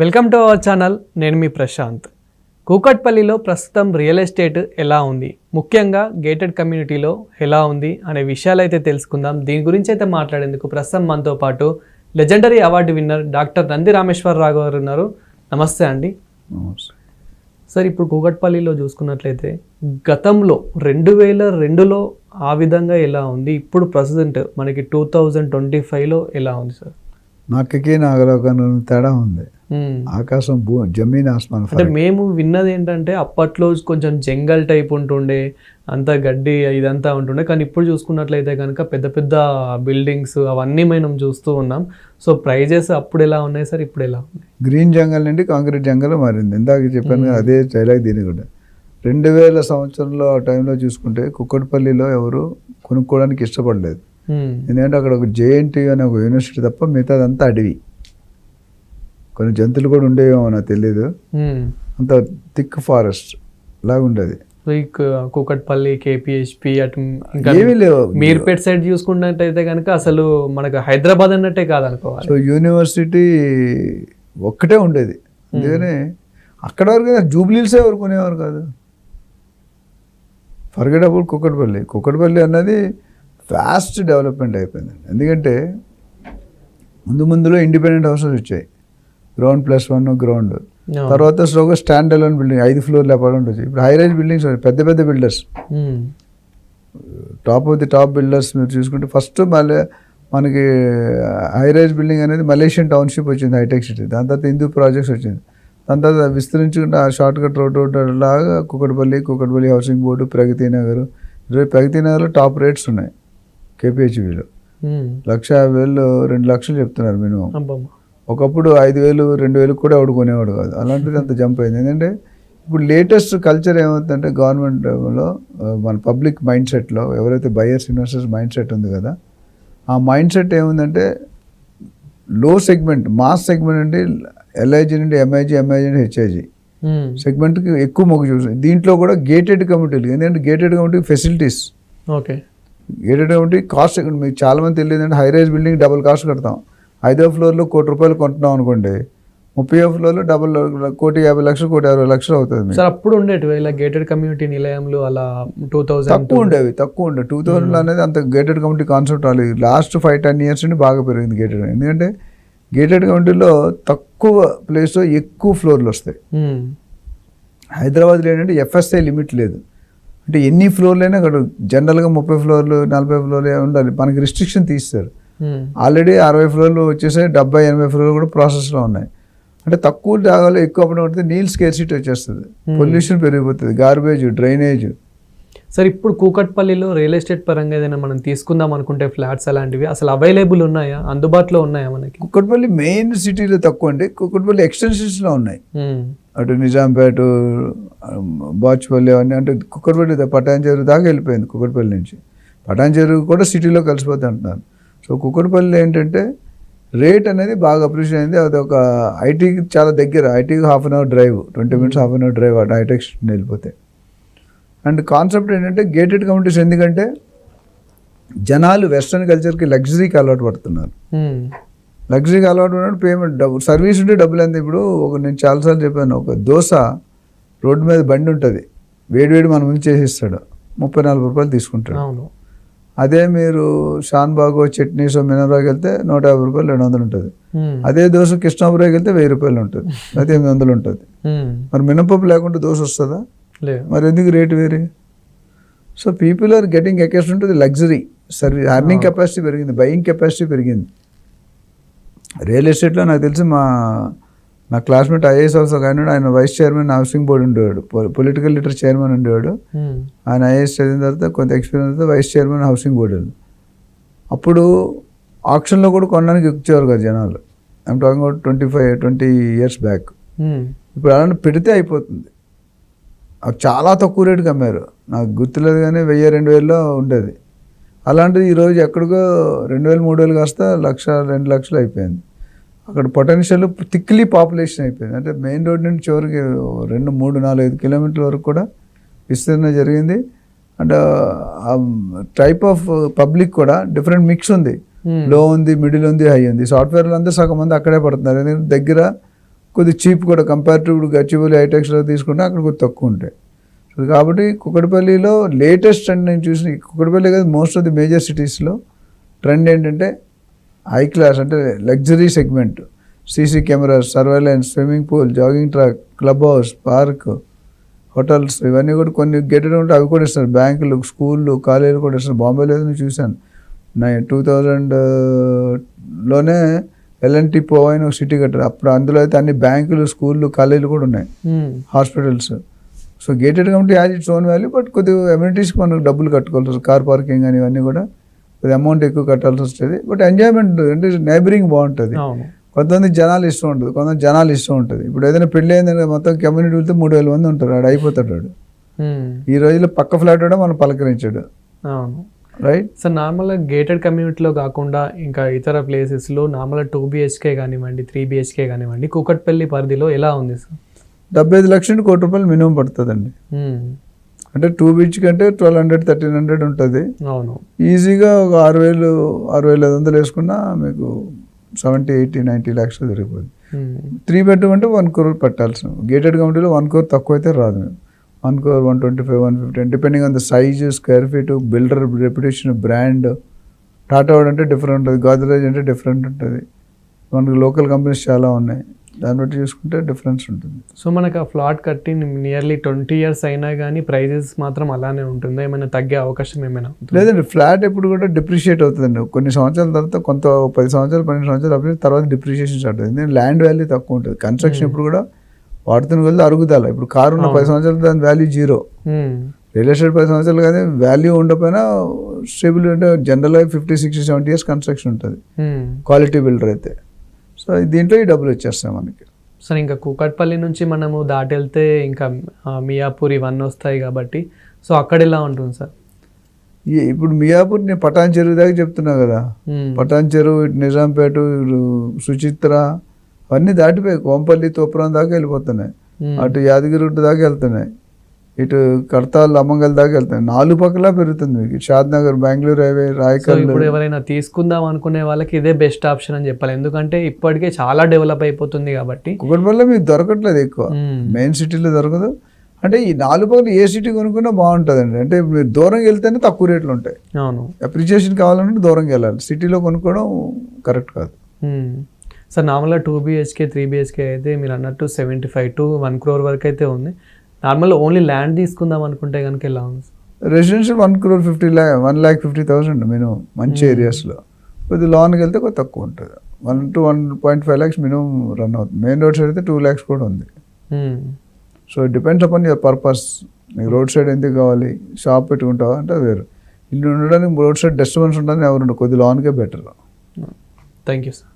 Welcome to our channel. నేను మీ ప్రశాంత్. కూకట్పల్లిలో ప్రస్తుతం రియల్ ఎస్టేట్ ఎలా ఉంది, ముఖ్యంగా గేటెడ్ కమ్యూనిటీలో ఎలా ఉంది అనే విషయాలు అయితే తెలుసుకుందాం. దీని గురించి అయితే మాట్లాడేందుకు ప్రస్తుతం మనతో పాటు legendary award winner doctor Nandi Rameshwar Rao గారు ఉన్నారు. నమస్తే అండి. సార్, ఇప్పుడు కూకట్పల్లిలో చూసుకున్నట్లయితే గతంలో 2002లో ఆ విధంగా ఎలా ఉంది, ఇప్పుడు ప్రజెంట్ మనకి 2025లో ఎలా ఉంది సార్? నాకకి నాగలోకం తేడా ఉంది. ఆకాశం జమీన్ ఆస్మాన్. అంటే మేము విన్నది ఏంటంటే అప్పట్లో కొంచెం జంగల్ టైప్ ఉంటుండే, అంత గడ్డి ఇదంతా ఉంటుండే, కానీ ఇప్పుడు చూసుకున్నట్లయితే కనుక పెద్ద పెద్ద బిల్డింగ్స్ అవన్నీ మనం చూస్తూ ఉన్నాం. సో ప్రైజెస్ అప్పుడు ఎలా ఉన్నాయి సార్, ఇప్పుడు ఎలా ఉన్నాయి? గ్రీన్ జంగల్ నుండి కాంక్రీట్ జంగల్ మారింది. ఇందాక చెప్పాను కదా, అదే డైలాగ్ దీని కూడా. 2000 సంవత్సరంలో ఆ టైంలో చూసుకుంటే కుక్కట్పల్లిలో ఎవరు కొనుక్కోవడానికి ఇష్టపడలేదు. ఎందుకంటే అక్కడ ఒక జేఎన్టీ అనే ఒక యూనివర్సిటీ తప్ప మిగతాదంతా అడవి. కొన్ని జంతువులు కూడా ఉండేవేమో నాకు తెలియదు. అంత థిక్ ఫారెస్ట్ లాగా ఉండేది. కూకట్పల్లి, కేపీహెచ్పి అటు ఏమీ లేవు. మీర్పేట్ సైడ్ చూసుకున్నట్టయితే కనుక అసలు మనకు హైదరాబాద్ అన్నట్టే కాదనుకోవాలి. సో యూనివర్సిటీ ఒక్కటే ఉండేది. అందుకని అక్కడ వరకు జూబ్లీల్సే ఎవరు కొనేవారు కాదు. ఫర్గెట్ అబౌట్ కుక్కట్పల్లి అన్నది ఫాస్ట్ డెవలప్మెంట్ అయిపోయింది. ఎందుకంటే ముందులో ఇండిపెండెంట్ హౌసెస్ వచ్చాయి, గ్రౌండ్ +1 గ్రౌండ్. తర్వాత స్లోగా స్టాండ్ అలోన్ బిల్డింగ్ 5 ఫ్లోర్లు అపార్ట్మెంట్ వచ్చాయి. ఇప్పుడు హై రైజ్ బిల్డింగ్స్, పెద్ద పెద్ద builders, top of the top builders మీరు చూసుకుంటే ఫస్ట్ మనకి హై రైజ్ బిల్డింగ్ అనేది మలేషియన్ టౌన్షిప్ వచ్చింది, హైటెక్ సిటీ. దాని తర్వాత హిందూ ప్రాజెక్ట్స్ వచ్చింది. దాని తర్వాత విస్తరించుకుంటే ఆ షార్ట్ కట్ రోడ్ లాగా కుక్కట్పల్లి హౌసింగ్ బోర్డు, ప్రగతి నగర్. ప్రగతి నగర్లో టాప్ రేట్స్ ఉన్నాయి. కేపీహెచ్బిలో 1,50,000 2 లక్షలు చెప్తున్నారు మినిమం. ఒకప్పుడు 5,000 2,000 కూడా ఎవడు కొనేవాడు కాదు. అలాంటిది అంత జంప్ అయింది. ఎందుకంటే ఇప్పుడు లేటెస్ట్ కల్చర్ ఏమవుతుందంటే గవర్నమెంట్లో మన పబ్లిక్ మైండ్ సెట్లో ఎవరైతే బయర్స్ ఇన్వెస్టర్స్ మైండ్ సెట్ ఉంది కదా, ఆ మైండ్ సెట్ ఏముందంటే లో సెగ్మెంట్, మాస్ సెగ్మెంట్ నుండి ఎల్ఐజీ నుండి ఎంఐజీ నుండి హెచ్ఐజీ సెగ్మెంట్కి ఎక్కువ మొగ్గు చూస్తుంది. దీంట్లో కూడా గేటెడ్ కమ్యూనిటీలు. ఎందుకంటే gated community facilities, gated community cost మీకు చాలామంది తెలియదు. అంటే high rise building double cost కడతాం. 5వ ఫ్లోర్లో ₹1,00,00,000 కొంటున్నాం అనుకోండి, 30వ ఫ్లోర్లో ₹1,50,00,000 ₹1,60,00,000 అవుతుంది. సార్ అప్పుడు ఉండేటివి ఇలా గేటెడ్ కమ్యూనిటీ నిలయంలో అలా 2000 తక్కువ ఉండే 2000 అనేది అంత గేటెడ్ కమ్యూనిటీ కాన్సెప్ట్ రాలేదు. లాస్ట్ 5-10 ఇయర్స్ నుండి బాగా పెరిగింది గేటెడ్. ఎందుకంటే గేటెడ్ కమ్యూనిటీలో తక్కువ ప్లేస్లో ఎక్కువ ఫ్లోర్లు వస్తాయి. హైదరాబాద్లో ఏంటంటే ఎఫ్ఎస్ఐ లిమిట్ లేదు. అంటే ఎన్ని ఫ్లోర్లు అయినా అక్కడ జనరల్గా 30 ఫ్లోర్లు 40 ఫ్లోర్లు ఉండాలి. మనకి రిస్ట్రిక్షన్ తీస్తారు. ఆల్రెడీ 60 ఫ్లోర్లు వచ్చేసాయి, 70-80 ఫ్లోర్లు కూడా ప్రాసెస్లో ఉన్నాయి. అంటే తక్కువ జాగాలో ఎక్కువ పడితే నీళ్ళు స్కేర్సిటీ వచ్చేస్తుంది, పొల్యూషన్ పెరిగిపోతుంది, గార్బేజ్, డ్రైనేజ్. సార్ ఇప్పుడు కూకట్పల్లిలో రియల్ ఎస్టేట్ పరంగా ఏదైనా మనం తీసుకుందాం అనుకుంటే ఫ్లాట్స్ అలాంటివి అసలు అవైలబుల్ ఉన్నాయా, అందుబాటులో ఉన్నాయా మనకి? కూకట్పల్లి మెయిన్ సిటీలో తక్కువ అండి. కూకట్పల్లి ఎక్స్టెన్షన్స్లో ఉన్నాయి. అటు నిజాంపేట, బాచ్పల్లి అవన్నీ. అంటే కుక్కట్పల్లి పటాన్ చెరువు దాకా వెళ్ళిపోయింది. కుక్కట్పల్లి నుంచి పటాన్ చెరువు కూడా సిటీలో కలిసిపోతుంది అంటున్నారు. సో కుక్కట్పల్లి ఏంటంటే రేట్ అనేది బాగా అప్రిషియేట్ అయింది. అది ఒక ఐటీకి చాలా దగ్గర. ఐటీకి ½ an hour drive, 20 minutes ½ an hour drive అటు హైటెక్ సిటీ వెళ్ళిపోతే. అండ్ కాన్సెప్ట్ ఏంటంటే గేటెడ్ కమ్యూనిటీస్, ఎందుకంటే జనాలు వెస్ట్రన్ కల్చర్కి లగ్జరీకి అలవాటు పడుతున్నారు. లగ్జరీకి అలవాటు పడినప్పుడు పేమెంట్ సర్వీస్ ఉంటే డబ్బులు ఎంత. ఇప్పుడు నేను చాలాసార్లు చెప్పాను, ఒక దోశ రోడ్డు మీద బండి ఉంటుంది, వేడివేడి మన ముందు చేసిస్తాడు, ₹34 తీసుకుంటాడు. అదే మీరు షాన్బాగో, చట్నీసో, మినరాకి వెళ్తే ₹150 200 ఉంటుంది. అదే దోశ కృష్ణాపురాకి వెళ్తే ₹1000 ఉంటుంది, అయితే 800 ఉంటుంది. మరి మినపప్పు లేకుండా దోశ వస్తుందా? మరి ఎందుకు రేటు వేరే? So people are getting accustomed to the luxury service. Earning capacity పెరిగింది, బయింగ్ కెపాసిటీ పెరిగింది. రియల్ ఎస్టేట్లో నాకు తెలిసి నా క్లాస్మేట్ ఐఏఎస్ ఆఫీసర్ ఒక ఆయన వైస్ చైర్మన్ హౌసింగ్ బోర్డు ఉండేవాడు, పొలిటికల్ లీడర్ చైర్మన్ ఉండేవాడు. ఆయన ఐఏఎస్ చదివిన తర్వాత కొంత ఎక్స్పీరియన్స్ తర్వాత వైస్ చైర్మన్ హౌసింగ్ బోర్డు. అప్పుడు ఆక్షన్లో కూడా కొనడానికి ఇచ్చేవారు కదా జనాలు. I'm talking about 20 years back. ఇప్పుడు అలాంటి పెడితే అయిపోతుంది. అవి చాలా తక్కువ రేటుకి అమ్మారు. నాకు గుర్తులేదు కానీ 1000-2000లో ఉండేది. అలాంటిది ఈరోజు ఎక్కడికో 2,000-3,000 కాస్త 1,00,000-2 లక్షలు అయిపోయింది. అక్కడ పొటెన్షియల్ థిక్లీ పాపులేషన్ అయిపోయింది. అంటే మెయిన్ రోడ్ నుండి చివరికి 2, 3, 4, 5 కిలోమీటర్ల వరకు కూడా విస్తరణ జరిగింది. అండ్ టైప్ ఆఫ్ పబ్లిక్ కూడా డిఫరెంట్ మిక్స్ ఉంది. లో ఉంది, మిడిల్ ఉంది, హై ఉంది. సాఫ్ట్వేర్లు అందరూ సగం మంది అక్కడే పడుతున్నారు. ఎందుకంటే దగ్గర కొద్దిగా చీప్ కూడా కంపారిటివ్ గచ్చిబౌలి హైటెక్స్లో తీసుకుంటే అక్కడ కొద్దిగా తక్కువ ఉంటాయి. సో కాబట్టి కుకట్పల్లిలో లేటెస్ట్ ట్రెండ్ నేను చూసిన కుకట్పల్లి కాదు మోస్ట్ ఆఫ్ ది మేజర్ సిటీస్లో ట్రెండ్ ఏంటంటే హై క్లాస్ అంటే luxury segment, CC cameras, surveillance, swimming pool, jogging track, club house, park, hotels ఇవన్నీ కూడా కొన్ని గేటెడ్ ఉంటే అవి కూడా ఇస్తారు. బ్యాంకులు, స్కూళ్ళు, కాలేజీలు కూడా ఇస్తారు. బాంబేలో ఏదో నేను చూశాను 2000లోనే ఎల్ఎన్టీ పోవా అని ఒక సిటీ కట్టారు. అప్పుడు అందులో అయితే అన్ని బ్యాంకులు, స్కూళ్ళు, కాలేజీలు కూడా ఉన్నాయి, hospitals. So gated committee as its own value, but కొద్దిగా ఎమ్యూనిటీస్కి మనకు డబ్బులు కట్టుకోవాల్సి వస్తుంది. కార్ పార్కింగ్ అని ఇవన్నీ కూడా కొద్దిగా అమౌంట్ ఎక్కువ కట్టాల్సి వస్తుంది. బట్ ఎంజాయ్మెంట్ అంటే నైబరింగ్ బాగుంటుంది. కొంతమంది జనాలు ఇష్టం ఉంటుంది, కొంతమంది జనాలు ఇష్టం ఉంటుంది. ఇప్పుడు ఏదైనా పెళ్ళి అయిందంటే మొత్తం కమ్యూనిటీ వెళ్తే 3000 మంది ఉంటారు, ఆడు అయిపోతాడు వాడు. ఈ రోజుల్లో పక్క ఫ్లాట్ కూడా మనం పలకరించాడు, రైట్? సో నార్మల్గా గేటెడ్ కమ్యూనిటీలో కాకుండా ఇంకా ఇతర ప్లేసెస్లో నార్మల్గా 2 BHK కానివ్వండి, 3 BHK కానివ్వండి, కూకట్పల్లి పరిధిలో ఎలా ఉంది సార్? 75 లక్షలు ₹1 కోటి మినిమం పడుతుందండి. అంటే 2 BHK అంటే 1200, 1300 ఉంటుంది. అవును, ఈజీగా ఒక 6000, 6500 వేసుకున్నా మీకు 70, 80, 90 lakhs దొరికిపోతుంది. 3 bedroom అంటే 1 crore పెట్టాల్సిన. గేటెడ్ కమిటీలో 1 crore తక్కువ అయితే రాదు. 1 crore, 125, 150 depending on the size, square feet, builder reputation, brand. Tata వాడ్ అంటే డిఫరెంట్ ఉంటుంది, గోద్రేజ్ అంటే డిఫరెంట్ ఉంటుంది. మనకు లోకల్ కంపెనీస్ చాలా ఉన్నాయి, దాన్ని బట్టి చూసుకుంటే డిఫరెన్స్ ఉంటుంది. సో మనకు ఆ ఫ్లాట్ కట్టి నియర్లీ 20 years అయినా కానీ ప్రైజెస్ మాత్రం అలానే ఉంటుందా? ఏమైనా తగ్గే అవకాశం ఏమైనా? లేదండి, ఫ్లాట్ ఎప్పుడు కూడా డిప్రిషియేట్ అవుతుందండి. కొన్ని సంవత్సరాల తర్వాత 10 సంవత్సరాలు 12 సంవత్సరాలు అప్పుడు తర్వాత డిప్రిషియేషన్ స్టార్ట్ అవుతుంది. ల్యాండ్ వాల్యూ తక్కువ ఉంటుంది. కన్స్ట్రక్షన్ ఇప్పుడు కూడా వాడుతున్న కొద్ది అరుగుదల. ఇప్పుడు కారు ఉన్న 10 సంవత్సరాలు దాని వాల్యూ 0. రియల్ ఎస్టేట్ 10 సంవత్సరాలు కానీ వాల్యూ ఉండకపోయినా స్టేబుల్ అంటే జనరల్గా 50, 60, 70 years కన్స్ట్రక్షన్ ఉంటుంది క్వాలిటీ బిల్డర్ అయితే. సో దీంట్లో ఈ డబ్బులు వచ్చేస్తాయి మనకి. సార్ ఇంకా కూకట్పల్లి నుంచి మనము దాటి వెళ్తే ఇంకా మియాపూర్ ఇవన్నీ వస్తాయి కాబట్టి, సో అక్కడ ఎలా ఉంటుంది సార్? ఇప్పుడు మియాపూర్ నేను పటాన్ చెరువు దాకా చెప్తున్నా కదా, పటాన్ చెరువు, ఇటు నిజాంపేట, సుచిత్ర అవన్నీ దాటిపోయి కోంపల్లి, తోపురం దాకా వెళ్ళిపోతున్నాయి. అటు యాదగిరి దాకా వెళ్తున్నాయి, ఇటు కడతాల్, అమ్మంగల్ దాకా వెళ్తున్నాయి. 4 పక్కలా పెరుగుతుంది మీకు. షాద్నగర్, బెంగళూరు హైవే, రాయకల్. ఇప్పుడు ఎవరైనా తీసుకుందాం అనుకునే వాళ్ళకి ఇదే బెస్ట్ ఆప్షన్ అని చెప్పాలి, ఎందుకంటే ఇప్పటికే చాలా డెవలప్ అయిపోతుంది కాబట్టి. కూకట్పల్లిలో మీకు దొరకట్లేదు ఎక్కువ, మెయిన్ సిటీలో దొరకదు. అంటే ఈ 4 పక్కలు ఏ సిటీ కొనుక్కున్నా బాగుంటుందండి. అంటే మీరు దూరంగా వెళ్తేనే తక్కువ రేట్లు ఉంటాయి. అవును, అప్రిషియేషన్ కావాలంటే దూరంగా వెళ్ళాలి, సిటీలో కొనుక్కోవడం కరెక్ట్ కాదు. సార్ నార్మల్గా 2 BHK, 3 BHK అయితే మీరు అన్నట్టు 75 to 1 crore వరకు అయితే ఉంది. నార్మల్ ఓన్లీ ల్యాండ్ తీసుకుందాం అనుకుంటే కనుక ఎలా ఉంది? రెసిడెన్షియల్ 1,50,000 మినిమం మంచి ఏరియాస్లో. కొద్దిగా లోన్కి వెళ్తే కొద్ది తక్కువ ఉంటుంది. 1 to 1.5 lakhs మినిమం రన్ అవుతుంది. మెయిన్ రోడ్ సైడ్ అయితే 2 lakhs కూడా ఉంది. So depends upon your purpose. మీకు రోడ్ సైడ్ ఎందుకు కావాలి, షాప్ పెట్టుకుంటావా అంటే వేరు. ఇల్లు ఉండడానికి రోడ్ సైడ్ డిస్టర్బెన్స్ ఉంటుంది, ఎవరు కొద్ది లోన్కే బెటర్. Thank you sir.